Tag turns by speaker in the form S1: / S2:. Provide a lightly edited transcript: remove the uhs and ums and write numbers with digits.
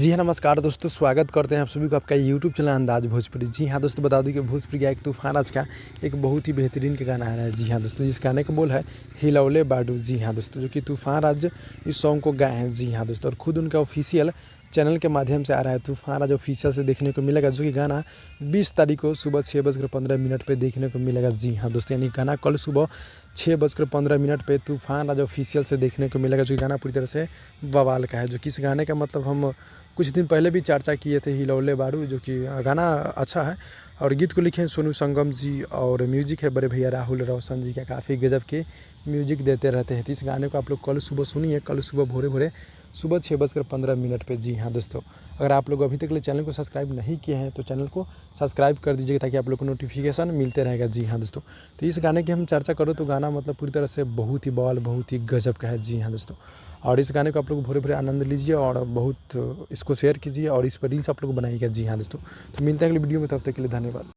S1: जी हाँ, नमस्कार दोस्तों, स्वागत करते हैं आप सभी को आपका यूट्यूब चैनल अंदाज़ भोजपुरी। जी हाँ दोस्तों, बता दूँ कि भोजपुरी का एक तूफ़ान आज का एक बहुत ही बेहतरीन का गाना आ रहा है। जी हाँ दोस्तों, जिस गाने का बोल है हिलौले बाडू। जी हाँ दोस्तों, जो कि तूफ़ान आज इस सॉन्ग को गाए हैं। जी हाँ दोस्तों, और खुद उनका ऑफिशियल चैनल के माध्यम से आ रहा है। तूफ़ान आज ऑफिशियल से देखने को मिलेगा, जो कि गाना 20 तारीख को सुबह 6:15 पे देखने को मिलेगा। जी हाँ दोस्तों, यानी गाना कल सुबह 6:15 पे तूफ़ान आज ऑफिशियल से देखने को मिलेगा, जो कि गाना पूरी तरह से बवाल का है। जो कि इस गाने का मतलब हम कुछ दिन पहले भी चर्चा किए थे, हिलौले बारू, जो कि गाना अच्छा है। और गीत को लिखे हैं सोनू संगम जी, और म्यूजिक है बड़े भैया राहुल रोशन जी का। काफ़ी गजब के म्यूजिक देते रहते हैं। तो इस गाने को आप लोग कल सुबह सुनिए, कल सुबह भोरे भोरे सुबह 6:15 पे। जी हाँ दोस्तों, अगर आप लोग अभी तक ले चैनल को सब्सक्राइब नहीं किए हैं तो चैनल को सब्सक्राइब कर दीजिएगा, ताकि आप लोग को नोटिफिकेशन मिलते रहेगा। जी हाँ दोस्तों, तो इस गाने की हम चर्चा करो तो गाना मतलब पूरी तरह से बहुत ही बवाल, बहुत ही गजब का है। जी हाँ दोस्तों, और इस गाने को आप लोग भोरे भोरे आनंद लीजिए और बहुत इसको शेयर कीजिए और इस पर रील्स आप लोग बनाइएगा। जी हाँ दोस्तों, तो मिलते हैं अगली वीडियो में, तब तक के लिए धन्यवाद।